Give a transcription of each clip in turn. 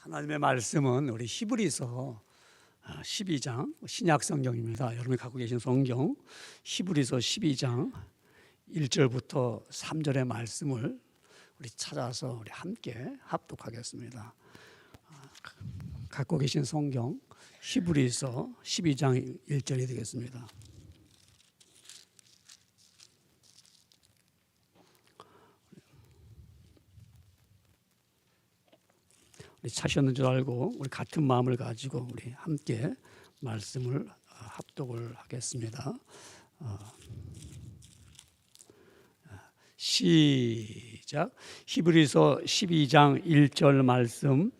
하나님의 말씀은 우리 히브리서 12장 신약 성경입니다. 여러분이 갖고 계신 성경 히브리서 12장 1절부터 3절의 말씀을 우리 찾아서 우리 함께 합독하겠습니다. 갖고 계신 성경 히브리서 12장 1절이 되겠습니다. 우리 찾으셨는 줄 알고 우리 같은 마음을 가지고 우리 함께 말씀을 합독을 하겠습니다. 시작. 히브리서 12장 1절 말씀.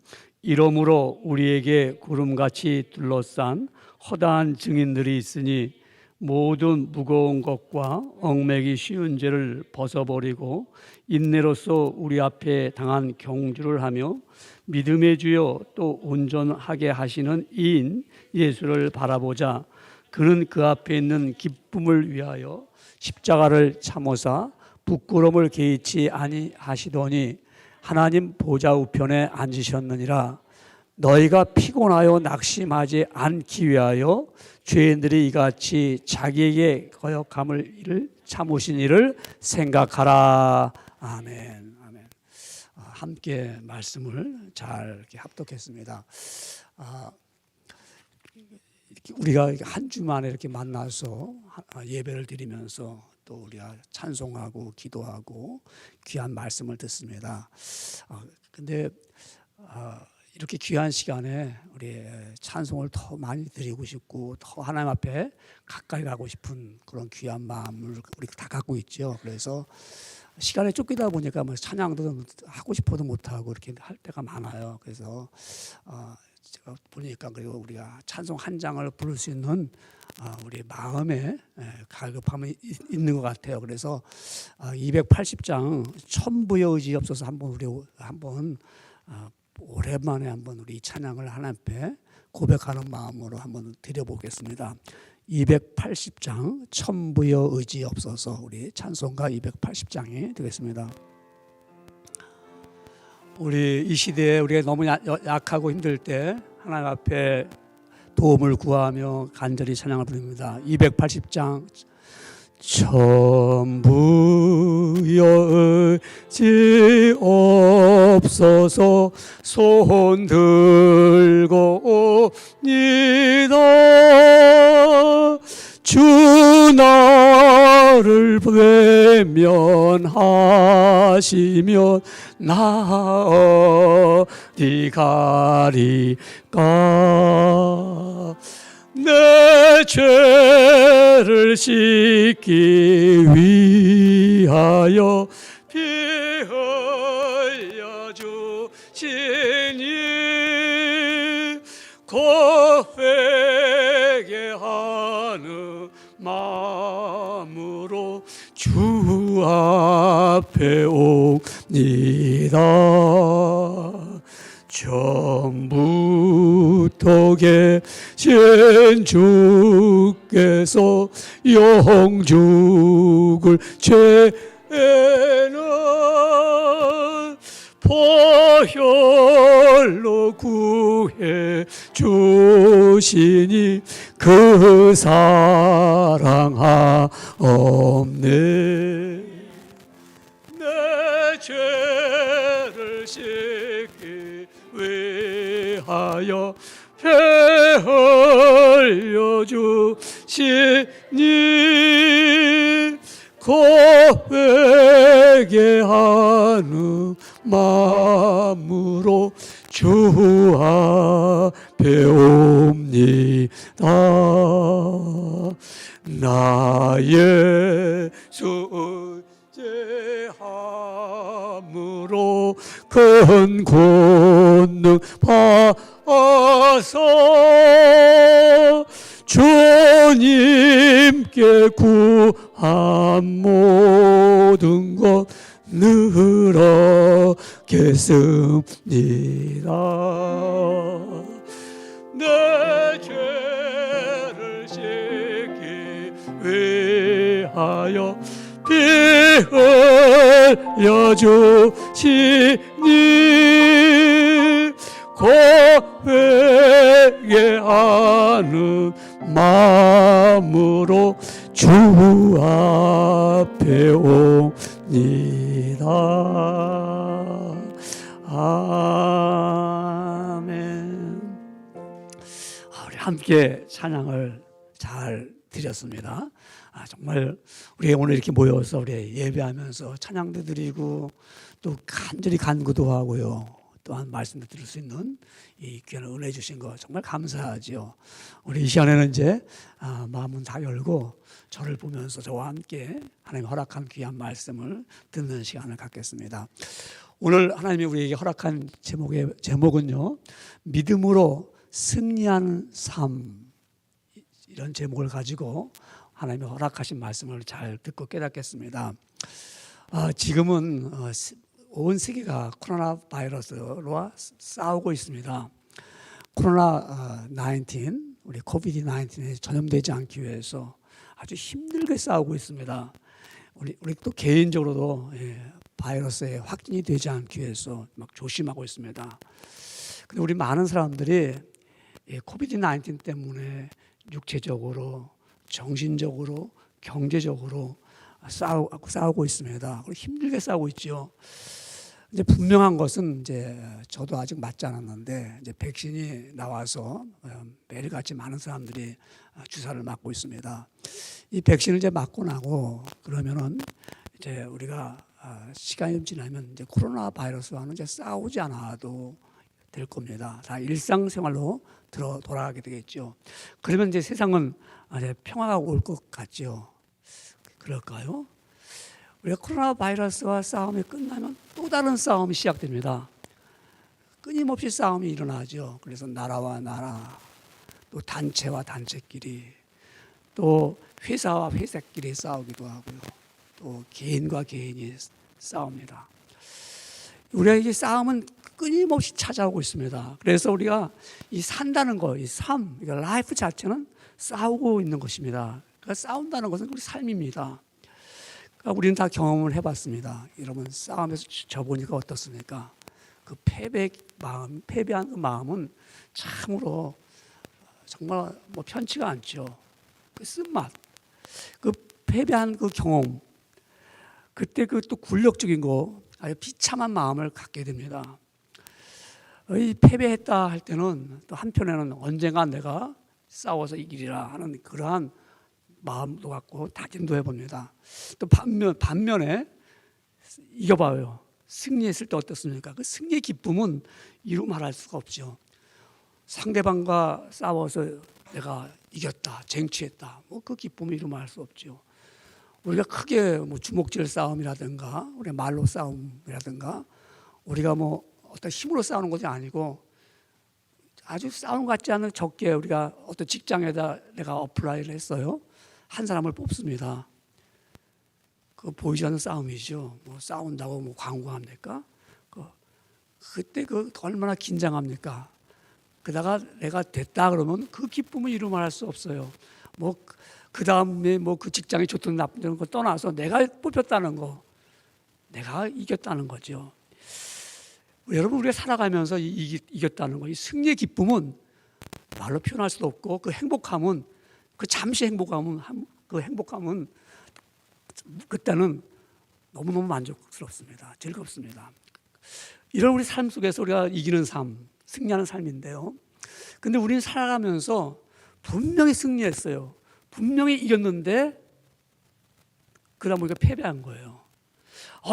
이러므로 우리에게 구름같이 둘러싼 허다한 증인들이 있으니 모든 무거운 것과 얽매기 쉬운 죄를 벗어버리고 인내로서 우리 앞에 당한 경주를 하며 믿음의 주요 또 온전하게 하시는 이인 예수를 바라보자. 그는 그 앞에 있는 기쁨을 위하여 십자가를 참으사 부끄러움을 개의치 아니하시더니 하나님 보좌 우편에 앉으셨느니라. 너희가 피곤하여 낙심하지 않기 위하여 죄인들이 이같이 자기에게 거역함을 이를 참으신 이를 생각하라. 아멘. 아멘. 함께 말씀을 잘 이렇게 합독했습니다. 우리가 한 주 만에 이렇게 만나서 예배를 드리면서 또 우리가 찬송하고 기도하고 귀한 말씀을 듣습니다. 근데 이렇게 귀한 시간에 우리 찬송을 더 많이 드리고 싶고 더 하나님 앞에 가까이 가고 싶은 그런 귀한 마음을 우리 다 갖고 있죠. 그래서 시간에 쫓기다 보니까 뭐 찬양도 하고 싶어도 못하고 이렇게 할 때가 많아요. 그래서 제가 보니까 그리고 우리가 찬송 한 장을 부를 수 있는 우리 마음에 갈급함이 있는 것 같아요. 그래서 280장 천부의 의지 없어서 한번 오랜만에 한번 우리 찬양을 하나님 앞에 고백하는 마음으로 한번 드려보겠습니다. 280장 천부의 의지 없어서 우리 찬송가 280장이 되겠습니다. 우리 이 시대에 우리가 너무 약하고 힘들 때 하나님 앞에 도움을 구하며 간절히 찬양을 부릅니다. 280장 천부의 의지 없어서 손 들고 옵니다. 주 나를 외면하시면 나 어디 가리까. 내 죄를 씻기 위하여 피 흘려 주시니 고백하는 마음으로 주 앞에 옵니다. 처음부터 계신 주께서 영죽을 죄는 보혈로 구해 주시니 그 사랑하옵네. 내 죄를 씻기 위하여 피 흘려 주시니 고백에 하는 마음으로 주 앞에 옵니다. 나의 수 함으로 큰 권능 받아서 주님께 구한 모든 것 늘어겠습니다. 내 죄를 씻기 위하여 피 흘려 주시니 고백에 하는 마음으로 주 앞에 옵니다. 아멘. 우리 함께 찬양을 잘 드렸습니다. 정말 우리 오늘 이렇게 모여서 우리 예배하면서 찬양도 드리고 또 간절히 간구도 하고요. 또한 말씀도 들을 수 있는 이 귀한 은혜 주신 거 정말 감사하죠. 우리 이 시간에는 이제 마음은 다 열고 저를 보면서 저와 함께 하나님 허락한 귀한 말씀을 듣는 시간을 갖겠습니다. 오늘 하나님이 우리에게 허락한 제목은요, 믿음으로 승리하는 삶, 이런 제목을 가지고 하나님이 허락하신 말씀을 잘 듣고 깨닫겠습니다. 지금은 온 세계가 코로나 바이러스와 싸우고 있습니다. 코로나 19, 우리 코비드-19에 전염되지 않기 위해서 아주 힘들게 싸우고 있습니다. 우리 또 개인적으로도 바이러스에 확진이 되지 않기 위해서 막 조심하고 있습니다. 근데 우리 많은 사람들이 코비드-19 때문에 육체적으로, 정신적으로, 경제적으로 싸우고 있습니다. 힘들게 싸우고 있죠. 이제 분명한 것은 이제 저도 아직 맞지 않았는데 이제 백신이 나와서 매일같이 많은 사람들이 주사를 맞고 있습니다. 이 백신을 이제 맞고 나고 그러면은 이제 우리가 시간이 좀 지나면 이제 코로나 바이러스와는 이제 싸우지 않아도 될 겁니다. 다 일상생활로 돌아가게 되겠죠. 그러면 이제 세상은 이제 평화가 올 것 같죠. 그럴까요? 우리가 코로나 바이러스와 싸움이 끝나면 또 다른 싸움이 시작됩니다. 끊임없이 싸움이 일어나죠. 그래서 나라와 나라, 또 단체와 단체끼리, 또 회사와 회사끼리 싸우기도 하고요. 또 개인과 개인이 싸웁니다. 우리가 이 싸움은 끊임없이 찾아오고 있습니다. 그래서 우리가 이 산다는 거, 이 삶, 라이프 자체는 싸우고 있는 것입니다. 그러니까 싸운다는 것은 우리 삶입니다. 그러니까 우리는 다 경험을 해봤습니다. 여러분 싸움에서 져보니까 어떻습니까? 그 패배한 그 마음은 참으로 정말 편치가 않죠. 그 쓴맛, 그 패배한 그 경험, 그때 그 또 굴욕적인 거, 아주 비참한 마음을 갖게 됩니다. 이 패배했다 할 때는 또 한편에는 언젠가 내가 싸워서 이기리라 하는 그러한 마음도 갖고 다짐도 해봅니다. 또 반면에 이겨봐요. 승리했을 때 어떻습니까? 그 승리의 기쁨은 이루 말할 수가 없죠. 상대방과 싸워서 내가 이겼다, 쟁취했다, 그 기쁨을 이루 말할 수 없죠. 우리가 크게 주먹질 싸움이라든가, 우리 말로 싸움이라든가, 우리가 어떤 힘으로 싸우는 것이 아니고 아주 싸움 같지 않은 적게 우리가 어떤 직장에다 내가 어플라이를 했어요. 한 사람을 뽑습니다. 그 보이지 않는 싸움이죠. 싸운다고 광고합니까? 그때 얼마나 긴장합니까? 그다가 내가 됐다 그러면 그 기쁨을 이루 말할 수 없어요. 그 다음에 그 직장이 좋든 나쁘든 거 떠나서 내가 뽑혔다는 거, 내가 이겼다는 거죠. 여러분 우리가 살아가면서 이겼다는 거, 이 승리의 기쁨은 말로 표현할 수도 없고 그 행복함은 그 잠시 행복함은 그때는 너무너무 만족스럽습니다. 즐겁습니다. 이런 우리 삶 속에서 우리가 이기는 삶, 승리하는 삶인데요. 근데 우리는 살아가면서 분명히 승리했어요. 분명히 이겼는데 그다음 우리가 패배한 거예요.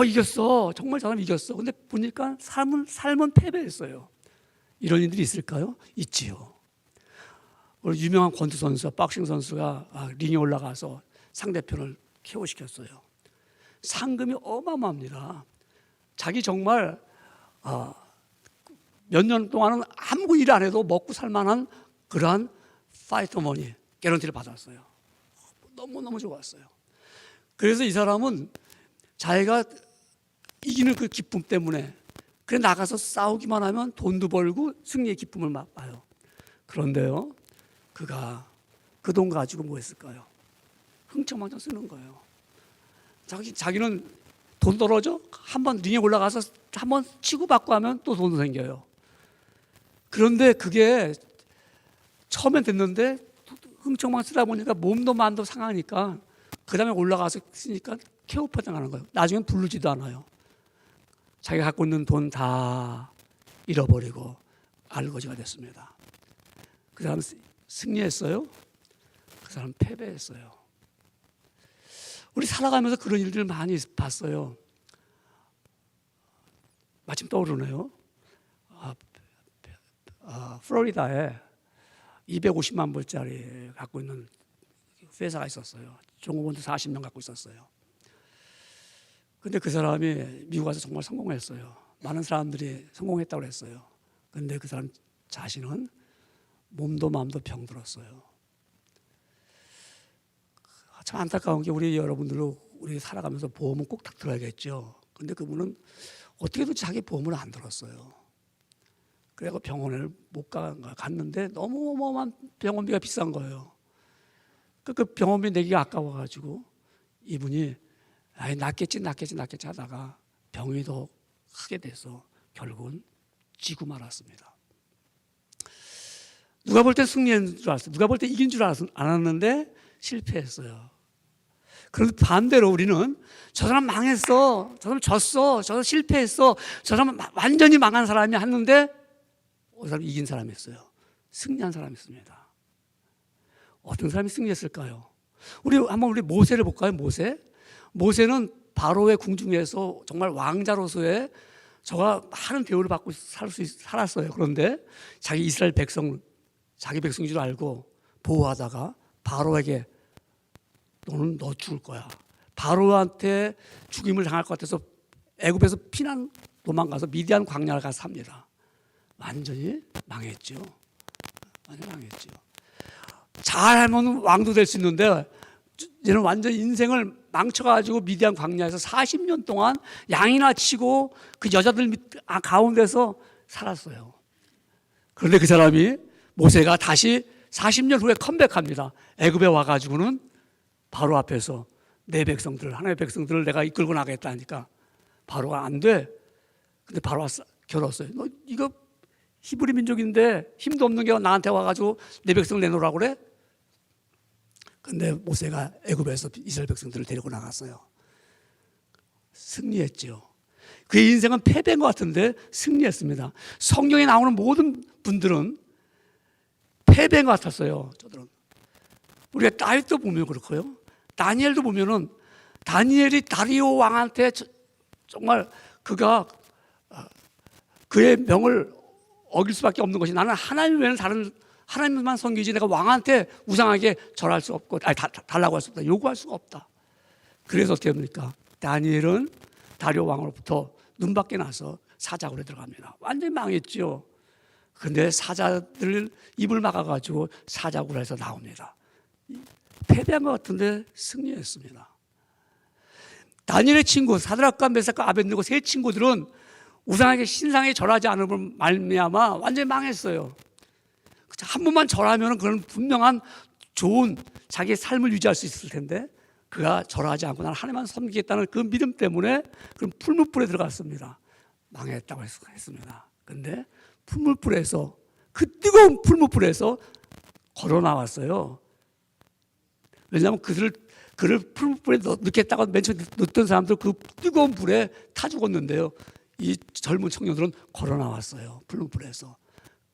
이겼어. 정말 저 사람 이겼어. 근데 보니까 삶은 패배했어요. 이런 일들이 있을까요? 있지요. 우리 유명한 권투 선수, 박싱 선수가 링에 올라가서 상대편을 KO시켰어요. 상금이 어마어마합니다. 자기 정말 몇 년 동안은 아무 일 안 해도 먹고 살만한 그러한 파이터 머니, 개런티를 받았어요. 너무너무 좋았어요. 그래서 이 사람은 자기가 이기는 그 기쁨 때문에 그래 나가서 싸우기만 하면 돈도 벌고 승리의 기쁨을 맛봐요. 그런데요, 그가 그 돈 가지고 뭐 했을까요? 흥청망청 쓰는 거예요. 자기는 돈 떨어져? 한번 링에 올라가서 한번 치고받고 하면 또 돈 생겨요. 그런데 그게 처음엔 됐는데 흥청망 쓰다 보니까 몸도 마음도 상하니까 그 다음에 올라가서 쓰니까 케오파 당하는 거예요. 나중엔 부르지도 않아요. 자기가 갖고 있는 돈 다 잃어버리고 알거지가 됐습니다. 그 사람 승리했어요? 그 사람 패배했어요. 우리 살아가면서 그런 일들을 많이 봤어요. 마침 떠오르네요. 플로리다에 250만 불짜리 갖고 있는 회사가 있었어요. 종업원도 40명 갖고 있었어요. 근데 그 사람이 미국 와서 정말 성공했어요. 많은 사람들이 성공했다고 했어요. 근데 그 사람 자신은 몸도 마음도 병들었어요. 참 안타까운 게 우리 여러분들도 우리 살아가면서 보험은 꼭 들어야겠죠. 근데 그분은 어떻게든 자기 보험을 안 들었어요. 그래서 병원을 못 갔는데 너무 어마어마한 병원비가 비싼 거예요. 그 병원비 내기가 아까워가지고 이분이 낫겠지 하다가 병이 더 크게 돼서 결국은 지고 말았습니다. 누가 볼 때 승리한 줄 알았어요. 누가 볼 때 이긴 줄 알았는데 실패했어요. 그런데 반대로 우리는 저 사람 망했어, 저 사람 졌어, 저 사람 실패했어, 저 사람 완전히 망한 사람이 했는데 그 사람 이긴 사람이었어요. 승리한 사람이었습니다. 어떤 사람이 승리했을까요? 우리 모세를 볼까요? 모세는 바로의 궁중에서 정말 왕자로서의 저가 많은 대우를 받고 살았어요. 그런데 자기 이스라엘 백성, 자기 백성인 줄 알고 보호하다가 바로에게 너는 너 죽을 거야. 바로한테 죽임을 당할 것 같아서 애굽에서 도망가서 미디안 광야를 가서 삽니다. 완전히 망했죠. 잘하면 왕도 될 수 있는데 얘는 완전 인생을 망쳐가지고 미디안 광야에서 40년 동안 양이나 치고 그 여자들 가운데서 살았어요. 그런데 그 사람이 모세가 다시 40년 후에 컴백합니다. 애굽에 와가지고는 바로 앞에서 내 백성들, 하나님의 백성들을 내가 이끌고 나가겠다니까 바로가 안 돼. 근데 바로 겨뤘어요. 너 이거 히브리 민족인데 힘도 없는 게 나한테 와가지고 내 백성을 내놓으라고 그래? 근데 모세가 애굽에서 이스라엘 백성들을 데리고 나갔어요. 승리했죠. 그의 인생은 패배인 것 같은데 승리했습니다. 성경에 나오는 모든 분들은 패배인 것 같았어요. 저들은. 우리가 다윗도 보면 그렇고요. 다니엘도 보면은 다니엘이 다리오 왕한테 정말 그가 그의 명을 어길 수밖에 없는 것이 나는 하나님 외에는 다른 하나님만 섬기지 내가 왕한테 우상하게 절할 수 없고 달라고 할 수 없다. 요구할 수가 없다. 그래서 어떻게 합니까? 다니엘은 다리오 왕으로부터 눈밖에 나서 사자굴에 들어갑니다. 완전히 망했죠. 근데 사자들 입을 막아가지고 사자굴에서 나옵니다. 패배한 것 같은데 승리했습니다. 다니엘의 친구 사드락과 메삭과 아벳느고 세 친구들은 우상에게 신상에 절하지 않음을 말미암아 완전히 망했어요. 한 번만 절하면 그런 분명한 좋은 자기의 삶을 유지할 수 있을 텐데 그가 절하지 않고 나는 하나님만 섬기겠다는 그 믿음 때문에 그런 풀무불에 들어갔습니다. 망했다고 했습니다. 그런데 풀무불에서 그 뜨거운 풀무불에서 걸어 나왔어요. 왜냐하면 그를 풀무불에 넣겠다고 맨 처음에 넣었던 사람들 그 뜨거운 불에 타 죽었는데요. 이 젊은 청년들은 걸어 나왔어요. 풀무불에서.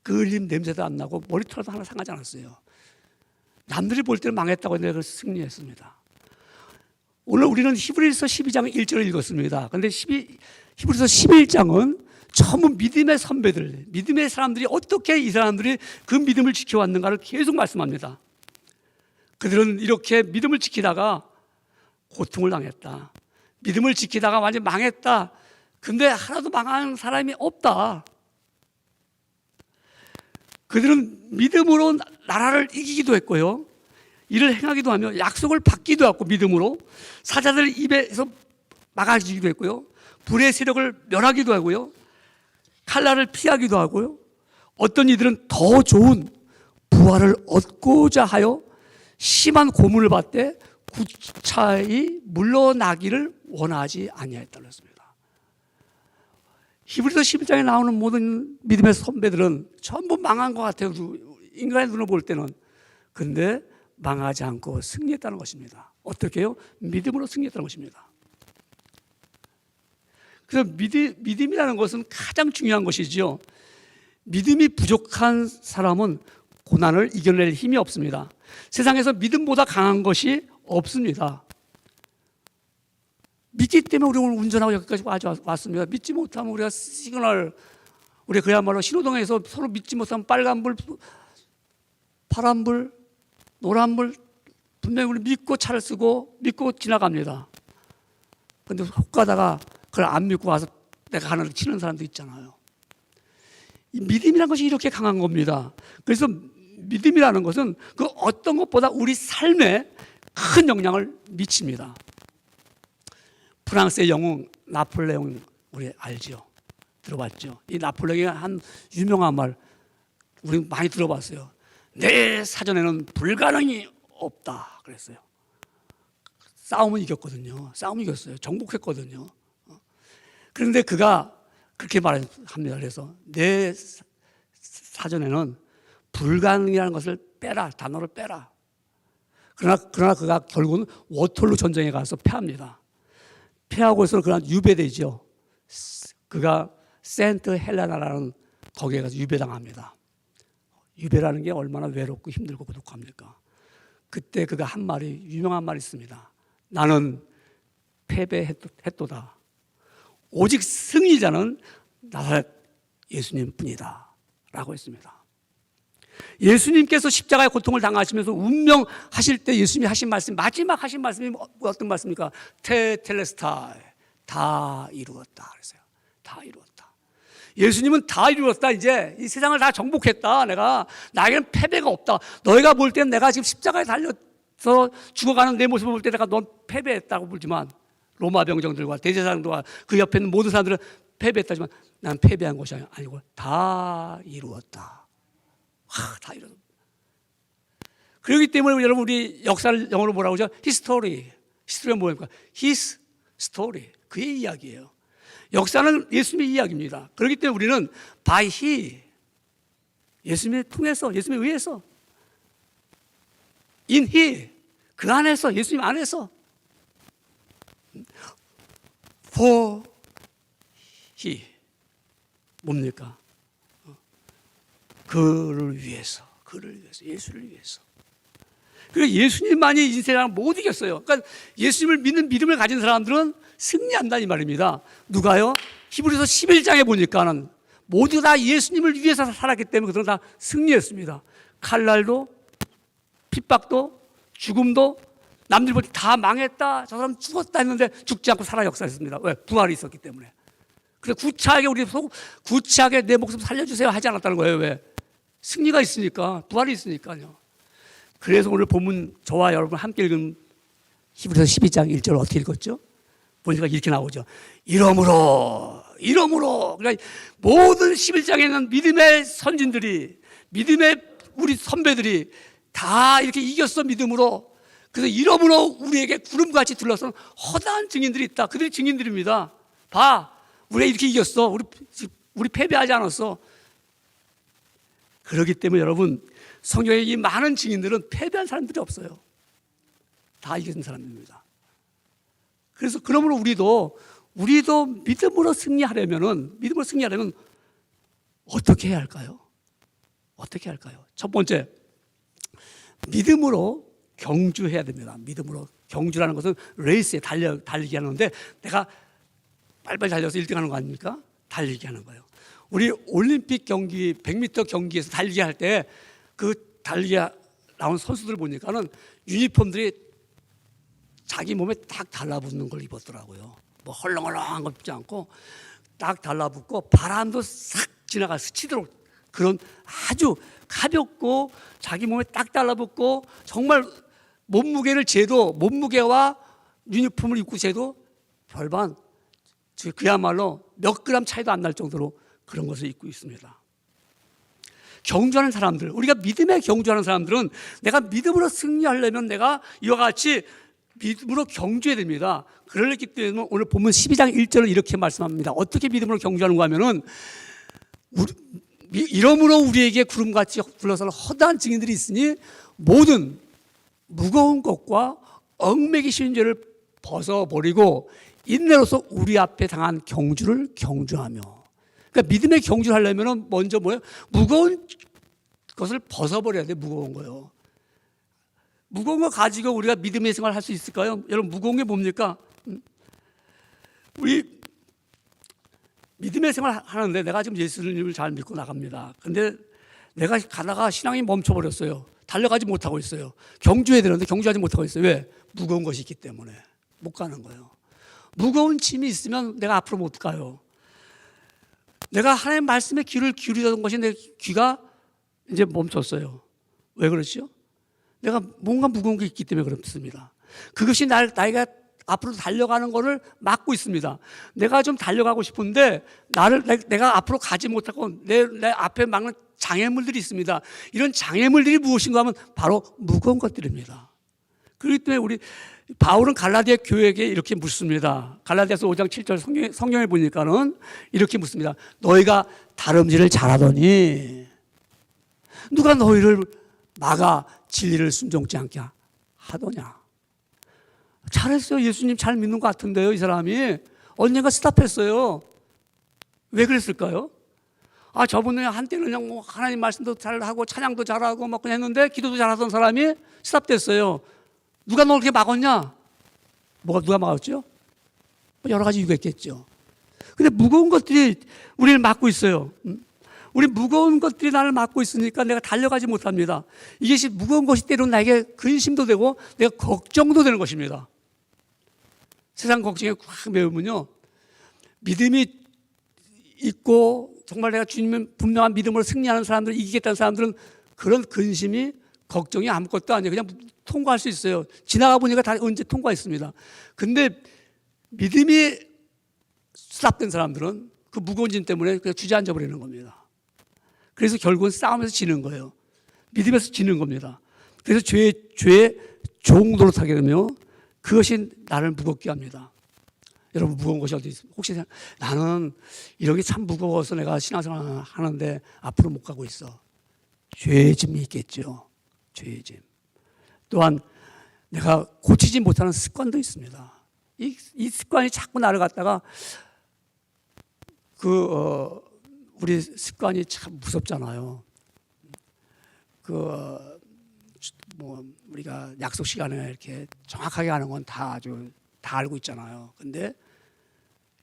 그을린 냄새도 안 나고 머리털도 하나 상하지 않았어요. 남들이 볼 때는 망했다고 했는데 그걸 승리했습니다. 오늘 우리는 히브리서 12장 1절을 읽었습니다. 그런데 히브리서 11장은 전부 믿음의 선배들, 믿음의 사람들이 어떻게 이 사람들이 그 믿음을 지켜왔는가를 계속 말씀합니다. 그들은 이렇게 믿음을 지키다가 고통을 당했다. 믿음을 지키다가 완전히 망했다. 근데 하나도 망한 사람이 없다. 그들은 믿음으로 나라를 이기기도 했고요. 이를 행하기도 하며 약속을 받기도 했고 믿음으로 사자들 입에서 막아주기도 했고요. 불의 세력을 멸하기도 하고요. 칼날을 피하기도 하고요. 어떤 이들은 더 좋은 부활을 얻고자 하여 심한 고문을 받되 구차히 물러나기를 원하지 아니하였다고 했습니다. 히브리서 11장에 나오는 모든 믿음의 선배들은 전부 망한 것 같아요. 인간의 눈으로 볼 때는. 근데 망하지 않고 승리했다는 것입니다. 어떻게 해요? 믿음으로 승리했다는 것입니다. 그래서 믿음이라는 것은 가장 중요한 것이죠. 믿음이 부족한 사람은 고난을 이겨낼 힘이 없습니다. 세상에서 믿음보다 강한 것이 없습니다. 믿기 때문에 우리 오늘 운전하고 여기까지 왔습니다. 믿지 못하면 우리가 시그널, 우리 그야말로 신호등에서 서로 믿지 못하면 빨간불, 파란불, 노란불, 분명히 우리 믿고 차를 쓰고 믿고 지나갑니다. 그런데 혹 가다가 그걸 안 믿고 와서 내가 하늘을 치는 사람도 있잖아요. 이 믿음이라는 것이 이렇게 강한 겁니다. 그래서 믿음이라는 것은 그 어떤 것보다 우리 삶에 큰 영향을 미칩니다. 프랑스의 영웅 나폴레옹 우리 알죠? 들어봤죠? 이 나폴레옹의 한 유명한 말 우리 많이 들어봤어요. 내 사전에는 불가능이 없다 그랬어요. 싸움은 이겼거든요. 싸움 이겼어요. 정복했거든요. 그런데 그가 그렇게 말합니다. 그래서 내 사전에는 불가능이라는 것을 빼라, 단어를 빼라. 그러나 그가 결국은 워털루 전쟁에 가서 패합니다. 패하고서 그가 유배되죠. 그가 센트 헬레나라는 거기에 가서 유배당합니다. 유배라는 게 얼마나 외롭고 힘들고 고독합니까? 그때 그가 한 말이 유명한 말이 있습니다. 나는 패배했도다. 오직 승리자는 나사렛 예수님 뿐이다 라고 했습니다. 예수님께서 십자가의 고통을 당하시면서 운명하실 때 예수님이 하신 말씀, 마지막 하신 말씀이 어떤 말씀입니까? 테텔레스타이, 다 이루었다 그랬어요. 다 이루었다. 예수님은 다 이루었다. 이제 이 세상을 다 정복했다. 나에게는 패배가 없다. 너희가 볼 때는 내가 지금 십자가에 달려서 죽어가는 내 모습을 볼 때 내가 넌 패배했다고 보지만 로마 병정들과 대제사장들과 그 옆에 있는 모든 사람들은 패배했다지만 난 패배한 것이 아니고 다 이루었다. 다 이루었다. 그렇기 때문에 여러분 우리 역사를 영어로 뭐라고 하죠? 히스토리. 히스토리가 뭡니까? His story. 그의 이야기예요. 역사는 예수님의 이야기입니다. 그렇기 때문에 우리는 by He, 예수님을 통해서, 예수님에 의해서, in He, 그 안에서, 예수님 안에서, for He, 뭡니까? 그를 위해서, 예수를 위해서. 그러니까 예수님만이 인생을 못 이겼어요. 그러니까 예수님을 믿는 믿음을 가진 사람들은 승리한다 이 말입니다. 누가요? 히브리서 11장에 보니까는 모두 다 예수님을 위해서 살았기 때문에 그들은 다 승리했습니다. 칼날도, 핍박도, 죽음도, 남들 볼 때 다 망했다, 저 사람 죽었다 했는데 죽지 않고 살아 역사했습니다. 왜? 부활이 있었기 때문에. 그래서 구차하게 내 목숨 살려주세요 하지 않았다는 거예요. 왜? 승리가 있으니까, 부활이 있으니까요. 그래서 오늘 본문 저와 여러분 함께 읽은 히브리서 12장 1절 어떻게 읽었죠? 보니까 이렇게 나오죠. 이러므로 그러니까 모든 11장에 있는 믿음의 선진들이, 믿음의 우리 선배들이 다 이렇게 이겼어 믿음으로. 그래서 이러므로 우리에게 구름같이 둘러서는 허다한 증인들이 있다. 그들이 증인들입니다. 봐, 우리가 이렇게 이겼어. 우리 패배하지 않았어. 그렇기 때문에 여러분 성경에 이 많은 증인들은 패배한 사람들이 없어요. 다 이긴 사람입니다. 그래서 그러므로 우리도 믿음으로 승리하려면 어떻게 해야 할까요? 어떻게 할까요? 첫 번째, 믿음으로 경주해야 됩니다. 믿음으로 경주라는 것은 레이스에 달리기 하는데 내가 빨리빨리 달려서 1등 하는 거 아닙니까? 달리기 하는 거예요. 우리 올림픽 경기 100m 경기에서 달리기 할 때 그 달리기 나온 선수들 보니까는 유니폼들이 자기 몸에 딱 달라붙는 걸 입었더라고요. 뭐 헐렁헐렁한 거 입지 않고 딱 달라붙고 바람도 싹 지나가 스치도록 그런 아주 가볍고 자기 몸에 딱 달라붙고 정말 몸무게와 유니폼을 입고 재도 별반 그야말로 몇 그램 차이도 안 날 정도로 그런 것을 입고 있습니다. 경주하는 사람들, 우리가 믿음에 경주하는 사람들은 내가 믿음으로 승리하려면 내가 이와 같이 믿음으로 경주해야 됩니다. 그렇기 때문에 오늘 본문 12장 1절을 이렇게 말씀합니다. 어떻게 믿음으로 경주하는가 하면은 이러므로 우리에게 구름같이 둘러서는 허다한 증인들이 있으니 모든 무거운 것과 얽매기 쉬운 죄를 벗어버리고 인내로서 우리 앞에 당한 경주를 경주하며. 그러니까 믿음의 경주를 하려면 먼저 뭐예요? 무거운 것을 벗어버려야 돼. 무거운 거요. 무거운 거 가지고 우리가 믿음의 생활을 할 수 있을까요? 여러분, 무거운 게 뭡니까? 우리 믿음의 생활을 하는데 내가 지금 예수님을 잘 믿고 나갑니다. 근데 내가 가다가 신앙이 멈춰버렸어요. 달려가지 못하고 있어요. 경주해야 되는데 경주하지 못하고 있어요. 왜? 무거운 것이 있기 때문에 못 가는 거예요. 무거운 짐이 있으면 내가 앞으로 못 가요. 내가 하나님의 말씀에 귀를 기울이던 것이 내 귀가 이제 멈췄어요. 왜 그렇죠? 내가 뭔가 무거운 게 있기 때문에 그렇습니다. 그것이 나이가 앞으로 달려가는 것을 막고 있습니다. 내가 좀 달려가고 싶은데 내가 앞으로 가지 못하고 내 앞에 막는 장애물들이 있습니다. 이런 장애물들이 무엇인가 하면 바로 무거운 것들입니다. 그렇기 때문에 우리 바울은 갈라디아 교회에게 이렇게 묻습니다. 갈라디아서 5장 7절 성경에 보니까는 이렇게 묻습니다. 너희가 다름질을 잘하더니 누가 너희를 막아 진리를 순종치 않게 하더냐. 잘했어요. 예수님 잘 믿는 것 같은데요. 이 사람이 언젠가 스탑했어요. 왜 그랬을까요? 저분은 한때는 그냥 뭐 하나님 말씀도 잘하고 찬양도 잘하고 막 그냥 했는데 기도도 잘하던 사람이 스탑됐어요. 누가 너 그렇게 막았냐? 누가 막았죠? 여러 가지 이유가 있겠죠. 근데 무거운 것들이 우리를 막고 있어요. 우리 무거운 것들이 나를 막고 있으니까 내가 달려가지 못합니다. 이것이 무거운 것이 때로는 나에게 근심도 되고 내가 걱정도 되는 것입니다. 세상 걱정에 확 매우면요, 믿음이 있고 정말 내가 주님은 분명한 믿음으로 승리하는 사람들, 이기겠다는 사람들은 그런 근심이 걱정이 아무것도 아니에요. 그냥 통과할 수 있어요. 지나가 보니까 다 언제 통과했습니다. 근데 믿음이 스탑된 사람들은 그 무거운 짐 때문에 그냥 주저앉아 버리는 겁니다. 그래서 결국은 싸움에서 지는 거예요. 믿음에서 지는 겁니다. 그래서 죄의 종도로 타게 되며 그것이 나를 무겁게 합니다. 여러분, 무거운 것이 어디 있습니까? 혹시 나는 이런 게 참 무거워서 내가 신앙생활 하는데 앞으로 못 가고 있어. 죄의 짐이 있겠죠. 죄의 짐. 또한 내가 고치지 못하는 습관도 있습니다. 이 습관이 자꾸 나를 갖다가 우리 습관이 참 무섭잖아요. 우리가 약속 시간에 이렇게 정확하게 하는 건 다 알고 있잖아요. 근데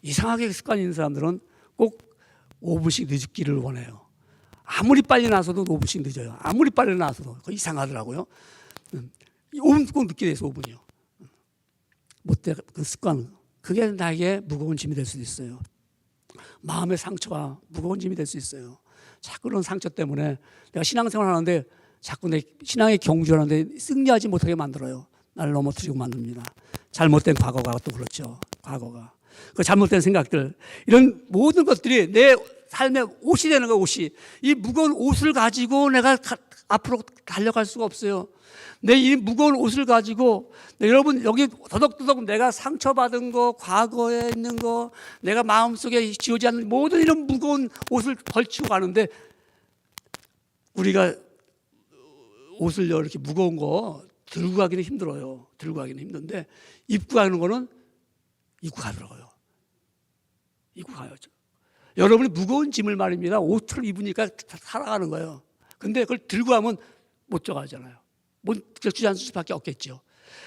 이상하게 습관이 있는 사람들은 꼭 5분씩 늦기를 원해요. 아무리 빨리 나서도 5분씩 늦어요. 아무리 빨리 나서도. 그거 이상하더라고요. 5분 꼭 늦게 돼서 5분이요. 못돼, 그 습관. 그게 나에게 무거운 짐이 될 수도 있어요. 마음의 상처가 무거운 짐이 될 수 있어요. 자꾸 그런 상처 때문에 내가 신앙생활 하는데 자꾸 내 신앙의 경주하는데 승리하지 못하게 만들어요. 나를 넘어뜨리고 만듭니다. 잘못된 과거가 또 그렇죠. 과거가. 그 잘못된 생각들. 이런 모든 것들이 내 삶의 옷이 되는 거예요. 옷이. 이 무거운 옷을 가지고 내가 앞으로 달려갈 수가 없어요. 내 이 무거운 옷을 가지고 여러분, 여기 더덕더덕 내가 상처받은 거, 과거에 있는 거, 내가 마음속에 지우지 않는 모든 이런 무거운 옷을 걸치고 가는데 우리가 옷을 이렇게 무거운 거 들고 가기는 힘들어요. 들고 가기는 힘든데 입고 가는 거는 입고 가더라고요. 입고 가요. 여러분이 무거운 짐을 말입니다. 옷을 입으니까 살아가는 거예요. 근데 그걸 들고 가면 못 들어가잖아요. 못 주저앉을 수밖에 없겠죠.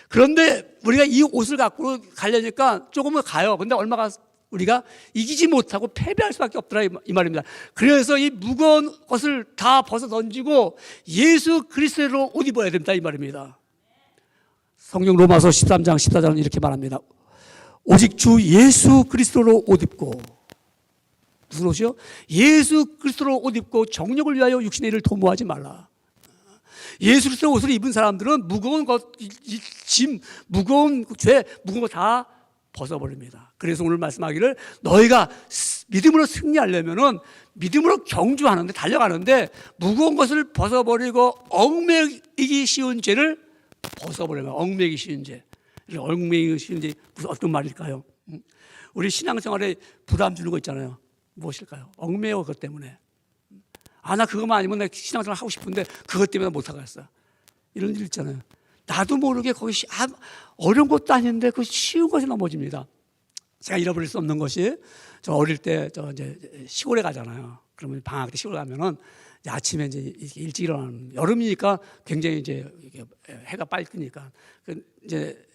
그런데 우리가 이 옷을 갖고 가려니까 조금은 가요. 근데 얼마가 우리가 이기지 못하고 패배할 수밖에 없더라 이 말입니다. 그래서 이 무거운 것을 다 벗어 던지고 예수 그리스도로 옷 입어야 된다 이 말입니다. 성경 로마서 13장 14절은 이렇게 말합니다. 오직 주 예수 그리스도로 옷 입고, 무슨 옷이요? 예수 그리스도로 옷 입고 정욕을 위하여 육신의 일을 도모하지 말라. 예수 그리스도 옷을 입은 사람들은 무거운 것, 짐, 무거운 죄, 무거운 거 다 벗어버립니다. 그래서 오늘 말씀하기를 너희가 믿음으로 승리하려면은 믿음으로 경주하는데, 달려가는데 무거운 것을 벗어버리고 얽매이기 쉬운 죄를 벗어버리면, 얽매이기 쉬운 죄. 얽매이기 쉬운 죄 무슨 어떤 말일까요? 우리 신앙생활에 부담 주는 거 있잖아요. 무엇일까요? 얽매여 그것 때문에. 나 그것만 아니면 내 신앙생활 하고 싶은데 그것 때문에 못 하겠어. 이런 일 있잖아요. 나도 모르게 거기 어려운 것도 아닌데 그 쉬운 것이 넘어집니다. 제가 잃어버릴 수 없는 것이, 저 어릴 때 저 이제 시골에 가잖아요. 그러면 방학 때 시골 가면은 아침에 이제 일찍 일어나는, 여름이니까 굉장히 이제 해가 빨리 뜨니까 이제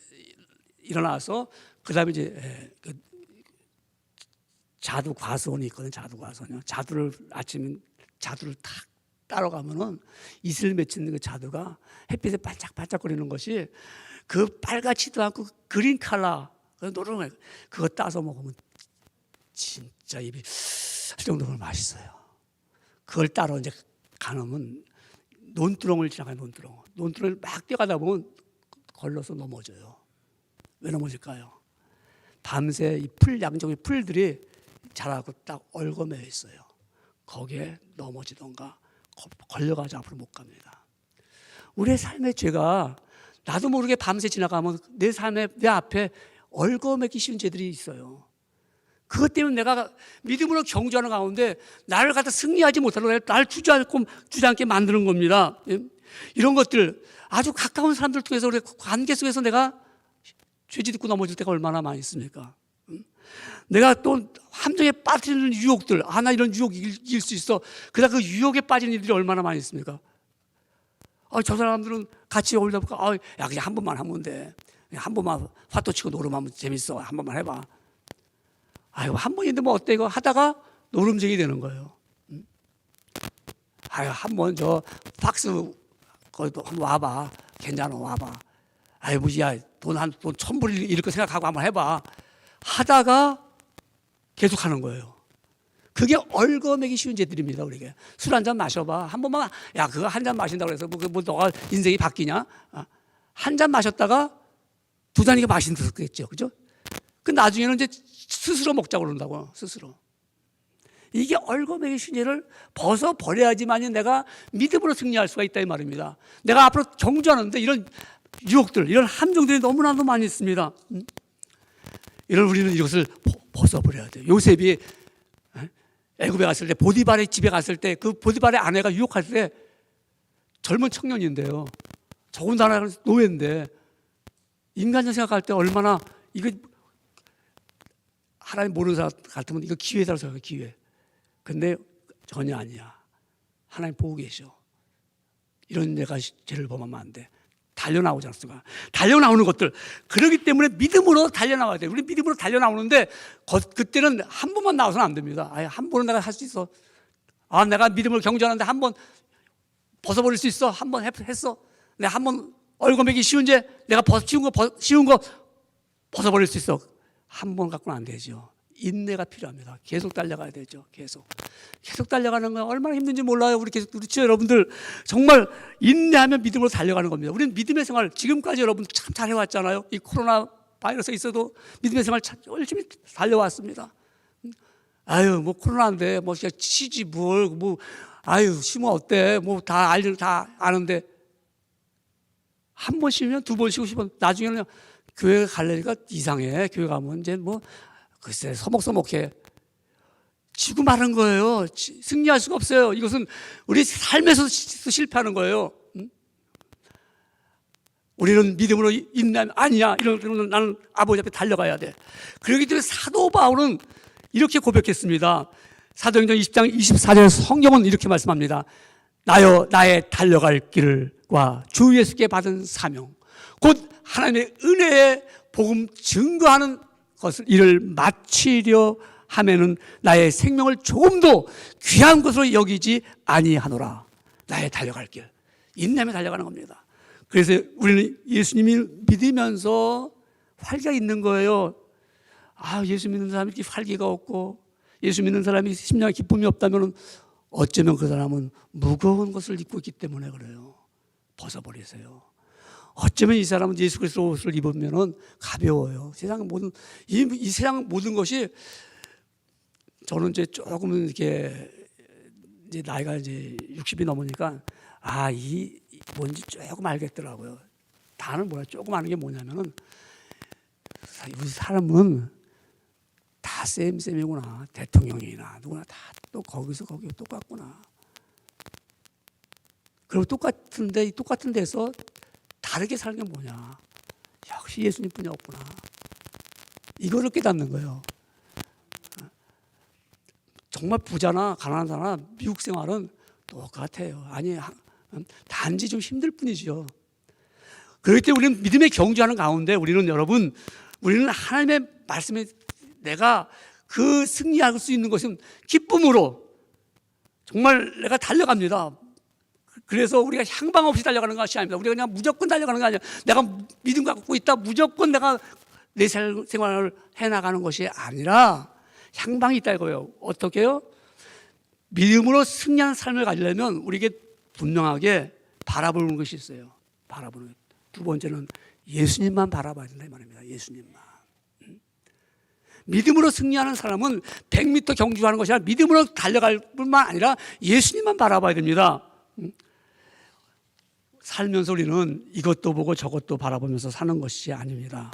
일어나서 그다음에 이제 그 자두 과수원이 있거든요. 자두 과수원이요. 아침에 자두를 탁 따러 가면은 이슬 맺힌 그 자두가 햇빛에 반짝반짝거리는 것이 그 빨갛지도 않고 그린 컬러, 노릇노릇, 그거 따서 먹으면 진짜 입이 할 정도로 맛있어요. 그걸 따러 이제 가면 논두렁을 지나가요. 논두렁을 막 뛰어가다 보면 걸러서 넘어져요. 왜 넘어질까요? 밤새 이 양쪽의 풀들이 자라고 딱 얽어매여 있어요. 거기에 넘어지던가 걸려가지고 앞으로 못 갑니다. 우리의 삶의 죄가 나도 모르게 밤새 지나가면 내 앞에 얽어매기 쉬운 죄들이 있어요. 그것 때문에 내가 믿음으로 경주하는 가운데 나를 갖다 승리하지 못하고 나를 주저앉게 만드는 겁니다. 이런 것들, 아주 가까운 사람들 통해서 우리 관계 속에서 내가 죄짓고 넘어질 때가 얼마나 많이 있습니까? 내가 또 함정에 빠뜨리는 유혹들, 나 이런 유혹 이길 수 있어. 그러다 그 유혹에 빠진 일들이 얼마나 많이 있습니까? 저 사람들은 같이 어울리다 보니까 야 그냥 한 번만 하면 돼. 한 번만 화도 치고 노름하면 재밌어. 한 번만 해봐. 한 번인데 뭐 어때 이거 하다가 노름쟁이 되는 거예요. 한 번 저 팍스 거기도 한번 와봐. 괜찮아 와봐. 뭐야 돈 1,000불 잃을 거 생각하고 한번 해봐. 하다가 계속 하는 거예요. 그게 얽어매기 쉬운 죄들입니다. 우리에게 술 한 잔 마셔봐. 한 번만, 그거 한 잔 마신다고 해서 뭐 너가 인생이 바뀌냐? 한 잔 마셨다가 두 잔이가 마신다겠죠, 그죠? 그 나중에는 이제 스스로 먹자고 그런다고. 스스로. 이게 얽어매기 쉬운 죄를 벗어 버려야지만이 내가 믿음으로 승리할 수가 있다 이 말입니다. 내가 앞으로 경주하는데 이런 유혹들, 이런 함정들이 너무나도 많이 있습니다. 이런 우리는 이것을 벗어버려야 돼요. 요셉이 애굽에 갔을 때, 보디발의 집에 갔을 때, 그 보디발의 아내가 유혹할 때 젊은 청년인데요. 더군다나 노예인데, 인간적 생각할 때 얼마나 이거 하나님 모르는 사람 같으면 이거 기회다고 생각해요. 기회. 근데 전혀 아니야. 하나님 보고 계셔. 이런 내가 죄를 범하면 안 돼. 달려나오지 않습니까? 달려나오는 것들. 그렇기 때문에 믿음으로 달려나와야 돼요. 우리 믿음으로 달려나오는데 그때는 한 번만 나와서는 안 됩니다. 한 번은 내가 할 수 있어. 내가 믿음으로 경주하는데 한 번 벗어버릴 수 있어. 한 번 했어. 내가 한 번 얽어매기 쉬운 죄, 내가 쉬운 거 벗어버릴 수 있어. 한 번 갖고는 안 되죠. 인내가 필요합니다. 계속 달려가야 되죠. 계속 달려가는 건 얼마나 힘든지 몰라요. 우리 여러분들 정말 인내하면 믿음으로 달려가는 겁니다. 우리는 믿음의 생활 지금까지 여러분 참 잘해왔잖아요. 이 코로나 바이러스가 있어도 믿음의 생활 참 열심히 달려왔습니다. 뭐 코로나인데 뭐 치지 쉬면 어때? 다 아는데 한 번 쉬면 두 번 쉬고 싶어. 나중에는 교회 갈래니까 이상해. 교회 가면 이제 글쎄 서먹서먹해. 지고 마는 거예요. 승리할 수가 없어요. 이것은 우리 삶에서 실패하는 거예요. 우리는 믿음으로 인내하면 아니야. 이러면 나는 아버지 앞에 달려가야 돼. 그렇기 때문에 사도 바울은 이렇게 고백했습니다. 사도행전 20장 24절 성경은 이렇게 말씀합니다. 나의 달려갈 길과 주 예수께 받은 사명 곧 하나님의 은혜의 복음 증거하는 것을 이를 마치려 하면은 나의 생명을 조금도 귀한 것으로 여기지 아니하노라. 나의 달려갈 길, 인내하며 달려가는 겁니다. 그래서 우리는 예수님이 믿으면서 활기가 있는 거예요. 예수 믿는 사람이 이렇게 활기가 없고 예수 믿는 사람이 심령에 기쁨이 없다면 어쩌면 그 사람은 무거운 것을 입고 있기 때문에 그래요. 벗어버리세요. 어쩌면 이 사람은 예수 그리스도 옷을 입으면 가벼워요. 세상 이 세상 모든 것이 저는 이제 조금 이렇게 이제 나이가 이제 60이 넘으니까 이 뭔지 조금 알겠더라고요. 다는 뭐야? 조금 아는 게 뭐냐면은 우리 사람은 다 쌤이구나. 대통령이나 누구나 다 또 거기서 거기 똑같구나. 그리고 똑같은데 이 똑같은 데서 다르게 사는 게 뭐냐? 역시 예수님뿐이 없구나. 이거를 깨닫는 거예요. 정말 부자나 가난한 사람 미국 생활은 똑같아요. 아니, 단지 좀 힘들 뿐이죠. 그렇기 때문에 우리는 믿음의 경주하는 가운데 우리는 여러분, 우리는 하나님의 말씀에 내가 그 승리할 수 있는 것은 기쁨으로 정말 내가 달려갑니다. 그래서 우리가 향방 없이 달려가는 것이 아닙니다. 우리가 그냥 무조건 달려가는 게 아니라 내가 믿음 갖고 있다 무조건 내가 내 생활을 해나가는 것이 아니라 향방이 있다 이거예요. 어떻게 해요? 믿음으로 승리하는 삶을 가지려면 우리에게 분명하게 바라보는 것이 있어요. 바라보는 것. 두 번째는 예수님만 바라봐야 된다 이 말입니다. 예수님만. 믿음으로 승리하는 사람은 100m 경주하는 것이 아니라 믿음으로 달려갈 뿐만 아니라 예수님만 바라봐야 됩니다. 살면서 우리는 이것도 보고 저것도 바라보면서 사는 것이 아닙니다.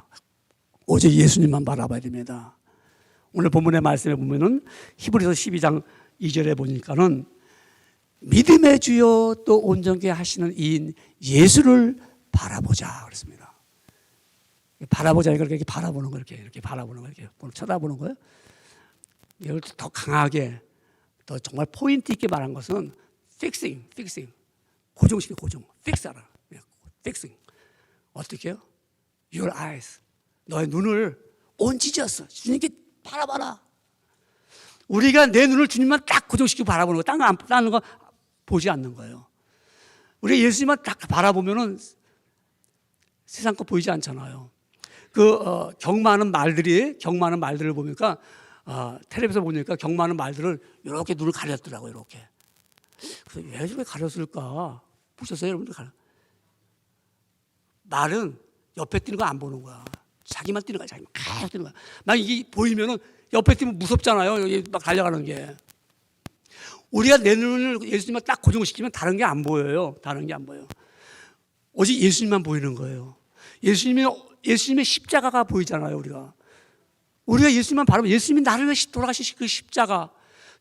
오직 예수님만 바라봐야 됩니다. 오늘 본문의 말씀에 보면은 히브리서 12장 2절에 보니까는 믿음의 주요 또 온전케 하시는 이인 예수를 바라보자 그랬습니다. 바라보자 이렇게 바라보는 거 이렇게 바라보는 거 이렇게 쳐다보는 거예요. 이걸 더 강하게 더 정말 포인트 있게 말한 것은 fixing 고정시켜 고정 fix하라 fixing 어떻게 해요? Your eyes 너의 눈을 얹히졌어 주님께 바라봐라. 우리가 내 눈을 주님만 딱 고정시키고 바라보는 거 다른 거 보지 않는 거예요. 우리가 예수님만 딱 바라보면은 세상 거 보이지 않잖아요. 경마하는 말들을 보니까 텔레비에서 보니까 경마하는 말들을 이렇게 눈을 가렸더라고요. 이렇게. 그래서 왜 저렇게 가렸을까? 보셨어요, 여러분들? 말은 옆에 뛰는 거 안 보는 거야. 자기만 뛰는 거야. 자기만 계속 뛰는 거야. 난 이게 보이면은 옆에 뛰면 무섭잖아요. 여기 막 달려가는 게. 우리가 내 눈을 예수님만 딱 고정시키면 다른 게 안 보여요. 다른 게 안 보여요. 오직 예수님만 보이는 거예요. 예수님의 십자가가 보이잖아요. 우리가 예수님만 바라보면 예수님이 나를 위해 돌아가신 그 십자가,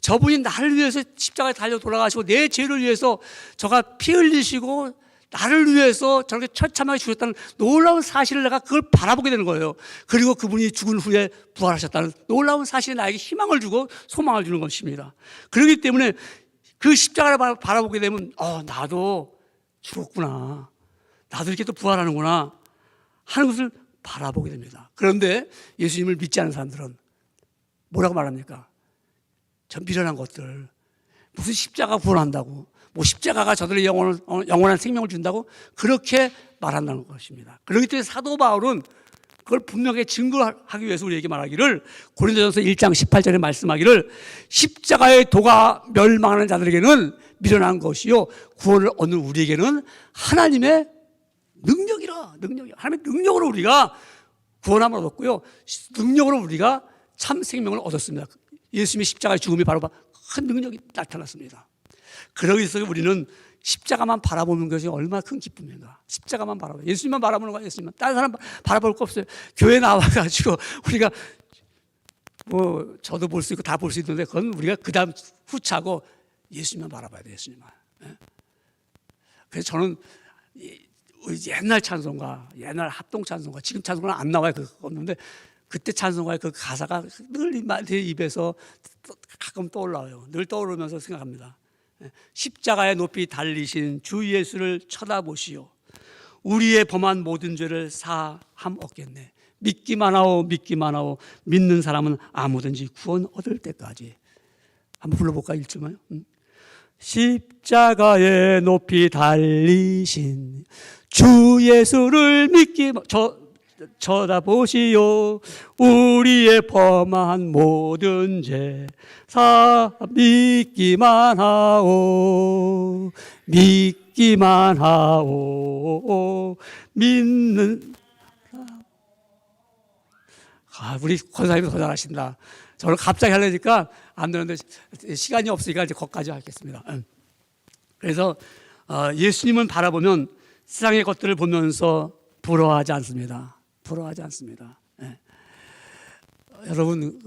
저분이 나를 위해서 십자가에 달려 돌아가시고 내 죄를 위해서 저가 피 흘리시고 나를 위해서 저렇게 처참하게 죽었다는 놀라운 사실을 내가 그걸 바라보게 되는 거예요. 그리고 그분이 죽은 후에 부활하셨다는 놀라운 사실이 나에게 희망을 주고 소망을 주는 것입니다. 그렇기 때문에 그 십자가를 바라보게 되면 나도 죽었구나, 나도 이렇게 또 부활하는구나 하는 것을 바라보게 됩니다. 그런데 예수님을 믿지 않는 사람들은 뭐라고 말합니까? 저 미련한 것들, 무슨 십자가 구원한다고, 뭐 십자가가 저들의 영원한 생명을 준다고 그렇게 말한다는 것입니다. 그렇기 때문에 사도 바울은 그걸 분명하게 증거하기 위해서 우리에게 말하기를, 고린도전서 1장 18절에 말씀하기를, 십자가의 도가 멸망하는 자들에게는 미련한 것이요 구원을 얻는 우리에게는 하나님의 능력이라. 하나님의 능력으로 우리가 구원함을 얻었고요, 능력으로 우리가 참 생명을 얻었습니다. 예수님의 십자가의 죽음이 바로 큰 능력이 나타났습니다. 그러기 위해서 우리는 십자가만 바라보는 것이 얼마나 큰 기쁨인가. 십자가만 바라보는, 예수님만 바라보는 거야. 예수님만. 다른 사람 바라볼 거 없어요. 교회 나와가지고 우리가 뭐 저도 볼 수 있고 다 볼 수 있는데 그건 우리가 그 다음 후차고 예수님만 바라봐야 돼요. 예수님만. 그래서 저는 옛날 찬송가, 옛날 합동 찬송가, 지금 찬송가는 안 나와요. 그거 없는데 그때 찬송가의 그 가사가 늘 제 입에서 가끔 떠올라요. 늘 떠오르면서 생각합니다. 십자가에 높이 달리신 주 예수를 쳐다보시오. 우리의 범한 모든 죄를 사함 얻겠네. 믿기만 하오, 믿기만 하오. 믿는 사람은 아무든지 구원 얻을 때까지. 한번 불러볼까? 1절만요. 십자가에 높이 달리신 주 예수를 쳐다보시오. 우리의 범한 모든 죄 믿기만 하오. 믿기만 하오. 믿는 우리 권사님이 더 잘하신다. 저를 갑자기 하려니까 안 되는데 시간이 없으니까 이제 거기까지 하겠습니다. 그래서 예수님을 바라보면 세상의 것들을 보면서 부러워하지 않습니다. 부러워하지 않습니다. 여러분,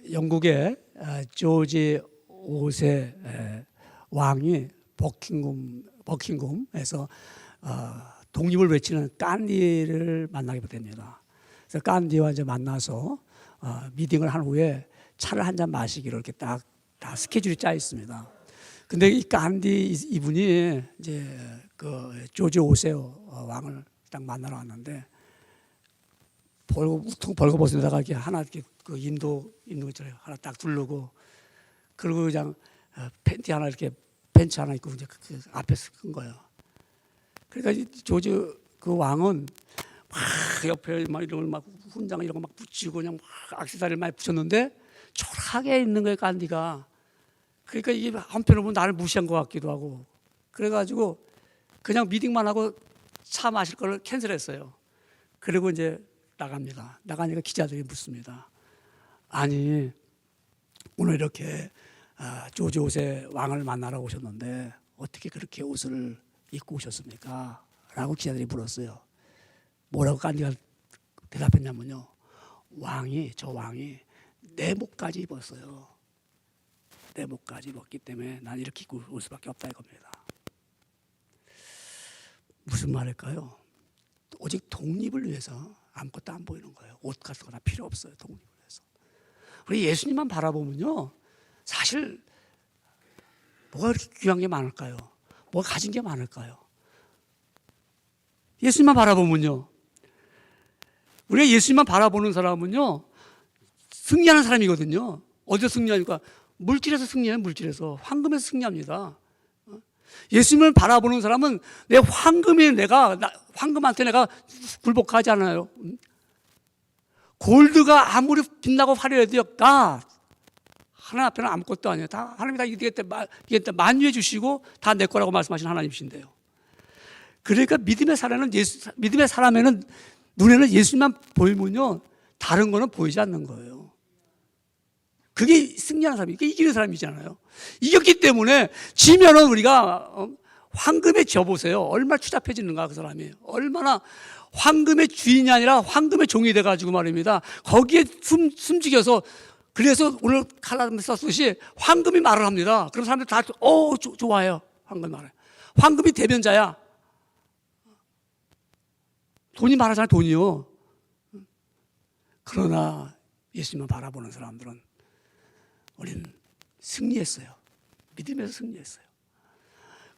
영국의 조지 5세 왕이 버킹엄에서 독립을 외치는 간디를 만나게 됩니다. 그래서 간디와 이제 만나서 미팅을 한 후에 차를 한 잔 마시기로 이렇게 딱 다 스케줄이 짜 있습니다. 근데 이 간디 이분이 이제 그 조지 오세오 왕을 딱 만나러 왔는데 벌거벗은데다가 이렇게 하나 이렇게 그 인도 있잖아요. 하나 딱 두르고 그리고 그냥 팬티 하나 이렇게 벤치 하나 있고 이제 그 앞에 쓴 거예요. 그러니까 조지 그 왕은 막 옆에 막 이런 걸 막 훈장 이런 거 막 붙이고 그냥 막 액세서리를 많이 붙였는데 초라하게 있는 거예요, 간디가. 그러니까 이게 한편으로 보면 나를 무시한 것 같기도 하고 그래가지고 그냥 미팅만 하고 차 마실 걸 캔슬했어요. 그리고 이제 나갑니다. 나가니까 기자들이 묻습니다. 아니 오늘 이렇게 조지 오세 왕을 만나러 오셨는데 어떻게 그렇게 옷을 입고 오셨습니까? 라고 기자들이 물었어요. 뭐라고 간디가 대답했냐면요. 저 왕이 내복까지 입었어요. 내복까지 입었기 때문에 난 이렇게 입고 올 수밖에 없다 이겁니다. 무슨 말일까요? 오직 독립을 위해서 아무것도 안 보이는 거예요. 옷 같은 거 다 필요 없어요. 독립을 위해서. 우리 예수님만 바라보면요. 사실 뭐가 그렇게 귀한 게 많을까요? 뭐가 가진 게 많을까요? 예수님만 바라보면요. 우리가 예수님만 바라보는 사람은요. 승리하는 사람이거든요. 어디서 승리하니까? 물질에서 승리해요. 물질에서. 황금에서 승리합니다. 예수님을 바라보는 사람은 내 황금한테 내가 굴복하지 않아요. 골드가 아무리 빛나고 화려해도 하나님 앞에는 아무것도 아니에요. 다 하나님이 다 이게 만유해 주시고 다 내 거라고 말씀하신 하나님이신데요. 그러니까 믿음의 사람에는 눈에는 예수님만 보이면요 다른 거는 보이지 않는 거예요. 그게 승리하는 사람이, 그게 이기는 사람이잖아요. 이겼기 때문에 지면은 우리가 황금에 져보세요. 얼마나 추잡해지는가 그 사람이. 얼마나 황금의 주인이 아니라 황금의 종이 돼가지고 말입니다. 거기에 숨죽여서 그래서 오늘 칼럼에 썼듯이 황금이 말을 합니다. 그럼 사람들 다 좋아해요. 황금 말을. 황금이 대변자야. 돈이 말하잖아요. 돈이요. 그러나 예수님을 바라보는 사람들은 우리는 승리했어요. 믿음에서 승리했어요.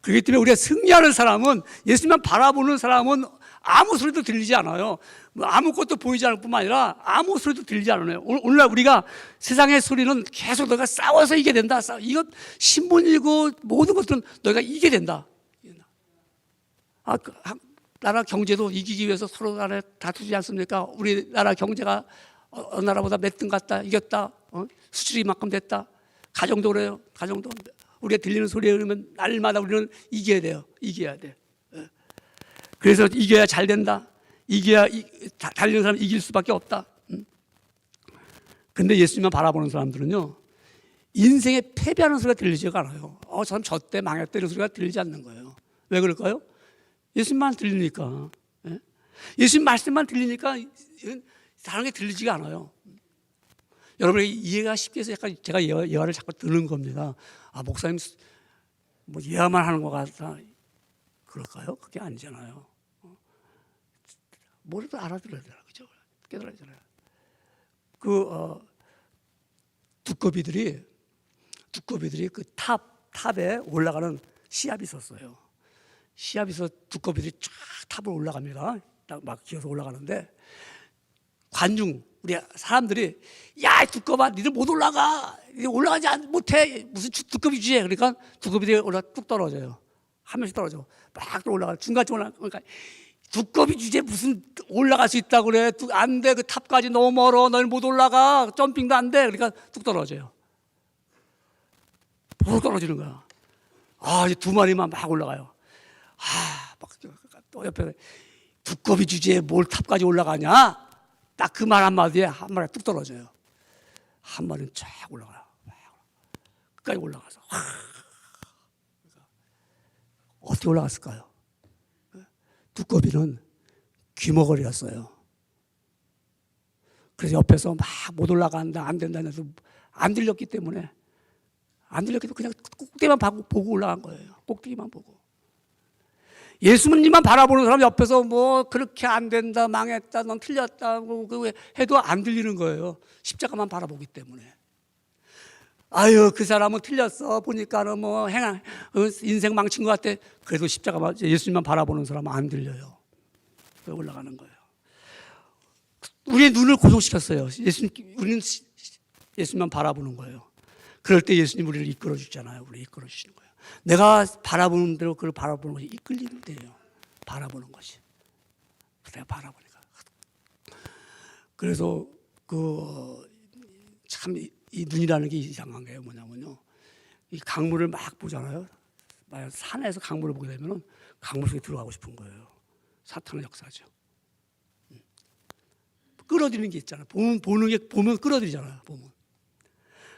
그렇기 때문에 우리가 승리하는 사람은 예수님만 바라보는 사람은 아무 소리도 들리지 않아요. 아무것도 보이지 않을 뿐만 아니라 아무 소리도 들리지 않아요. 오늘날 우리가 세상의 소리는 계속 너가 싸워서 이게 된다. 이거 신문 읽고 모든 것들은 너가 이게 된다. 나라 경제도 이기기 위해서 서로 간에 다투지 않습니까? 우리나라 경제가 어느 나라보다 몇 등 갔다 이겼다. 수출이 이만큼 됐다. 가정도 그래요. 가정도 우리가 들리는 소리에 그러면 날마다 우리는 이겨야 돼요. 이겨야 돼. 그래서 이겨야 잘 된다. 이겨야 달리는 사람 이길 수밖에 없다. 근데 예수님만 바라보는 사람들은요 인생에 패배하는 소리가 들리지가 않아요. 저 사람 졌대 망했대 이런 소리가 들리지 않는 거예요. 왜 그럴까요? 예수님만 들리니까. 예수님 말씀만 들리니까 다른 게 들리지가 않아요. 여러분에게 이해가 쉽게 해서 약간 제가 예화를 자꾸 드는 겁니다. 목사님 뭐 예화만 하는 것 같다. 그럴까요? 그게 아니잖아요. 뭐라도 알아들어야 되나, 그죠? 깨달아야 되잖아요. 두꺼비들이 그 탑에 올라가는 시합이 있었어요. 시합에서 두꺼비들이 쫙 탑을 올라갑니다. 막 기어서 올라가는데 우리 사람들이 야 두꺼봐 니들 못 올라가 올라가지 못해 무슨 두꺼비 주제 그러니까 두꺼비들이 뚝 떨어져요. 한 명씩 떨어져 막 올라가 중간쯤 올라가 그러니까 두꺼비 주제 무슨 올라갈 수 있다고 그래 안 돼 그 탑까지 너무 멀어 너는 못 올라가 점핑도 안 돼 그러니까 뚝 떨어져요. 푹 떨어지는 거야. 이제 두 마리만 막 올라가요. 막 또 옆에 두꺼비 주제에 뭘 탑까지 올라가냐? 딱 그 말 한마디에 한 마리가 뚝 떨어져요. 한 마리는 쫙 올라가요. 끝까지 올라가서 어떻게 올라갔을까요? 두꺼비는 귀머거리였어요. 그래서 옆에서 막 못 올라간다 안 된다 해서 안 들렸기 때문에 그냥 꼭대기만 보고 올라간 거예요. 꼭대기만 보고. 예수님만 바라보는 사람 옆에서 뭐 그렇게 안 된다, 망했다, 넌 틀렸다 그 해도 안 들리는 거예요. 십자가만 바라보기 때문에. 아유, 그 사람은 틀렸어. 보니까는 뭐 인생 망친 것 같아. 그래도 십자가만, 예수님만 바라보는 사람은 안 들려요. 올라가는 거예요. 우리의 눈을 고정시켰어요. 우리는 예수님만 바라보는 거예요. 그럴 때 예수님 우리를 이끌어 주잖아요. 우리 이끌어 주시는 거예요. 내가 바라보는 대로 그걸 바라보는 것이 이끌리는 데예요. 바라보는 것이. 내가 바라보니까. 그래서 참 이 눈이라는 게 이상한 게요. 뭐냐면요, 이 강물을 막 보잖아요. 만약 산에서 강물을 보게 되면은 강물 속에 들어가고 싶은 거예요. 사탄의 역사죠. 끌어들이는 게 있잖아요. 보면 끌어들이잖아요. 보면.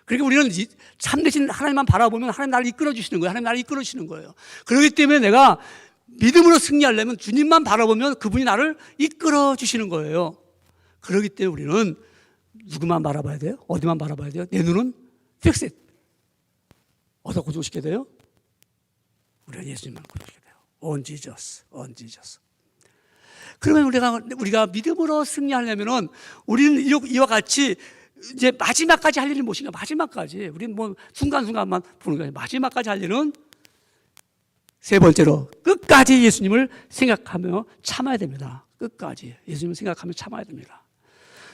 그러니까 우리는 참되신 하나님만 바라보면 하나님 나를 이끌어 주시는 거예요. 하나님 나를 이끌어 주시는 거예요. 그렇기 때문에 내가 믿음으로 승리하려면 주님만 바라보면 그분이 나를 이끌어 주시는 거예요. 그렇기 때문에 우리는 누구만 바라봐야 돼요? 어디만 바라봐야 돼요? 내 눈은 fix it. 어디서 고정시켜야 돼요? 우리가 예수님만 고정시켜야 돼요. On Jesus, on Jesus. 그러면 우리가 믿음으로 승리하려면은 우리는 이와 같이 이제 마지막까지 할 일이 무엇인가? 마지막까지. 우리는 뭐 순간순간만 보는 거예요. 마지막까지 할 일은 세 번째로 끝까지 예수님을 생각하며 참아야 됩니다. 끝까지 예수님을 생각하며 참아야 됩니다.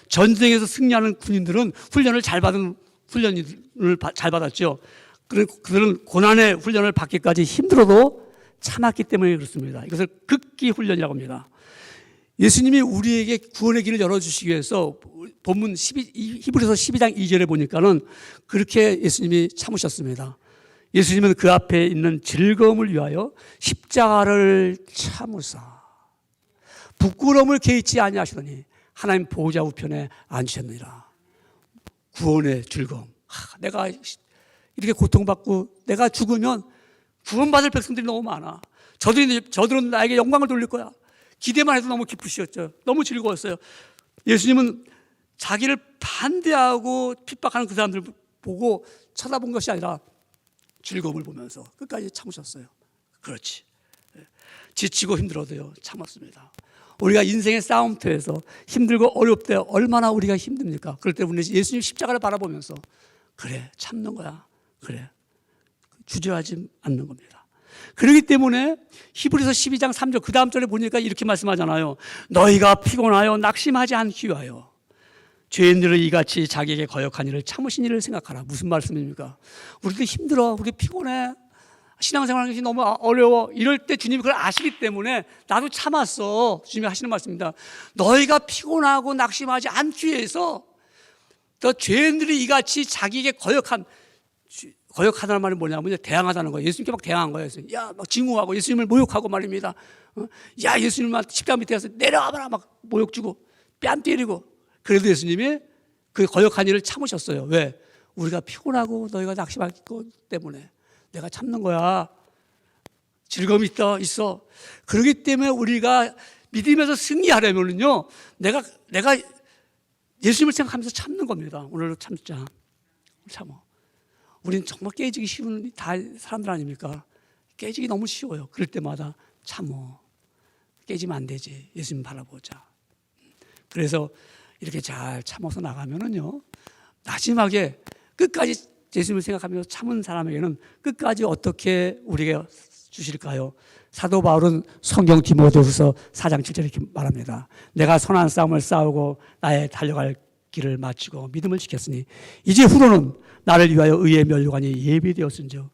전쟁에서 승리하는 군인들은 훈련을 잘 받았죠. 그들은 고난의 훈련을 받기까지 힘들어도 참았기 때문에 그렇습니다. 이것을 극기 훈련이라고 합니다. 예수님이 우리에게 구원의 길을 열어주시기 위해서 본문 히브리서 12장 2절에 보니까는 그렇게 예수님이 참으셨습니다. 예수님은 그 앞에 있는 즐거움을 위하여 십자가를 참으사 부끄러움을 개의치 아니하시더니 하나님 보호자 우편에 앉으셨느니라. 구원의 즐거움. 내가 이렇게 고통받고 내가 죽으면 구원받을 백성들이 너무 많아. 저들은 나에게 영광을 돌릴 거야. 기대만 해도 너무 기쁘셨죠. 너무 즐거웠어요. 예수님은 자기를 반대하고 핍박하는 그 사람들 보고 쳐다본 것이 아니라 즐거움을 보면서 끝까지 참으셨어요. 그렇지. 지치고 힘들어도요, 참았습니다. 우리가 인생의 싸움터에서 힘들고 어려울 때 얼마나 우리가 힘듭니까? 그럴 때 우리는 예수님 십자가를 바라보면서 그래, 참는 거야. 그래, 주저하지 않는 겁니다. 그렇기 때문에 히브리서 12장 3절 그 다음 절에 보니까 이렇게 말씀하잖아요. 너희가 피곤하여 낙심하지 않기 위하여 죄인들을 이같이 자기에게 거역한 일을 참으신 일을 생각하라. 무슨 말씀입니까? 우리도 힘들어, 우리 피곤해, 신앙생활하는 것이 너무 어려워. 이럴 때 주님이 그걸 아시기 때문에 나도 참았어. 주님이 하시는 말씀입니다. 너희가 피곤하고 낙심하지 않기 위해서 또 죄인들이 이같이 자기에게 거역하다는 말이 뭐냐면 대항하다는 거예요. 예수님께 막 대항한 거예요. 야, 막 증오하고 예수님을 모욕하고 말입니다. 야, 예수님만 십자가 밑에 가서 내려와봐라 막 모욕 주고 뺨 때리고. 그래도 예수님이 그 거역한 일을 참으셨어요. 왜? 우리가 피곤하고 너희가 낙심하기 때문에 내가 참는 거야. 즐거움이 있어. 그렇기 때문에 우리가 믿음에서 승리하려면요, 내가 예수님을 생각하면서 참는 겁니다. 오늘도 참자. 참어. 우리는 정말 깨지기 쉬운 사람들 아닙니까? 깨지기 너무 쉬워요. 그럴 때마다 참어. 깨지면 안 되지. 예수님 바라보자. 그래서 이렇게 잘 참아서 나가면은요, 마지막에 끝까지 예수님을 생각하면서 참은 사람에게는 끝까지 어떻게 우리에게 주실까요? 사도 바울은 성경 디모데후서 4장 7절에 이렇게 말합니다. 내가 선한 싸움을 싸우고 나의 달려갈 길을 마치고 믿음을 지켰으니 이제 후로는 나를 위하여 의의 면류관이 예비되었은즉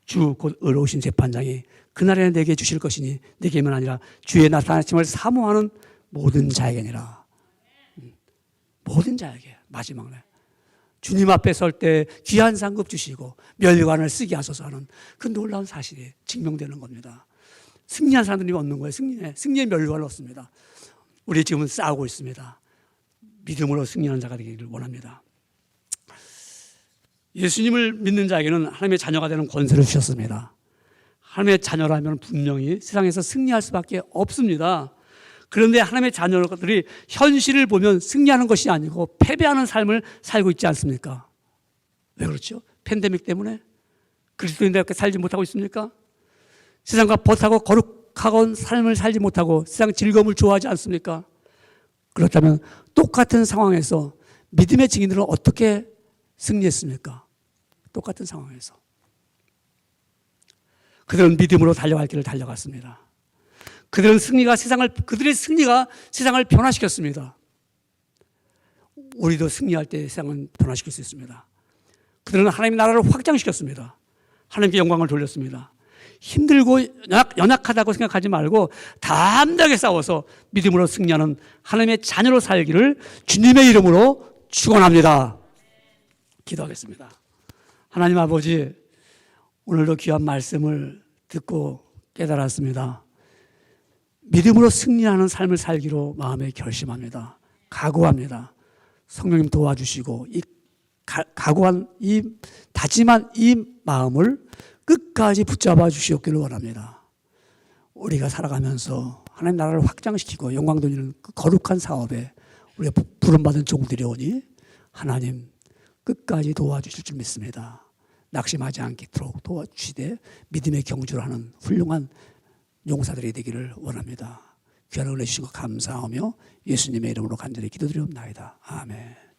주 곧 의로우신 재판장이 그날에는 내게 주실 것이니 내게만 아니라 주의 나타나심을 사모하는 모든 자에게니라. 모든 자에게 마지막 날 주님 앞에 설 때 귀한 상급 주시고 면류관을 쓰게 하소서 하는 그 놀라운 사실이 증명되는 겁니다. 승리한 사람들이 얻는 거예요. 승리의 면류관을 얻습니다. 우리 지금은 싸우고 있습니다. 믿음으로 승리하는 자가 되기를 원합니다. 예수님을 믿는 자에게는 하나님의 자녀가 되는 권세를 주셨습니다. 하나님의 자녀라면 분명히 세상에서 승리할 수밖에 없습니다. 그런데 하나님의 자녀들이 현실을 보면 승리하는 것이 아니고 패배하는 삶을 살고 있지 않습니까? 왜 그렇죠? 팬데믹 때문에 그리스도인답게 살지 못하고 있습니까? 세상과 벗하고 만족하고 삶을 살지 못하고 세상 즐거움을 좋아하지 않습니까? 그렇다면 똑같은 상황에서 믿음의 증인들은 어떻게 승리했습니까? 똑같은 상황에서 그들은 믿음으로 달려갈 길을 달려갔습니다. 그들의 승리가 세상을 변화시켰습니다. 우리도 승리할 때 세상은 변화시킬 수 있습니다. 그들은 하나님의 나라를 확장시켰습니다. 하나님께 영광을 돌렸습니다. 힘들고 연약하다고 생각하지 말고 담대하게 싸워서 믿음으로 승리하는 하나님의 자녀로 살기를 주님의 이름으로 축원합니다. 기도하겠습니다. 하나님 아버지, 오늘도 귀한 말씀을 듣고 깨달았습니다. 믿음으로 승리하는 삶을 살기로 마음에 결심합니다. 각오합니다. 성령님 도와주시고 이 각오한 이 다짐한 이 마음을 끝까지 붙잡아 주시옵기를 원합니다. 우리가 살아가면서 하나님 나라를 확장시키고 영광 돌리는 그 거룩한 사업에 우리가 부름받은 종들이 오니 하나님 끝까지 도와주실 줄 믿습니다. 낙심하지 않도록 도와주시되 믿음의 경주를 하는 훌륭한 용사들이 되기를 원합니다. 귀한 은혜 주신 것 감사하며 예수님의 이름으로 간절히 기도드리옵나이다. 아멘.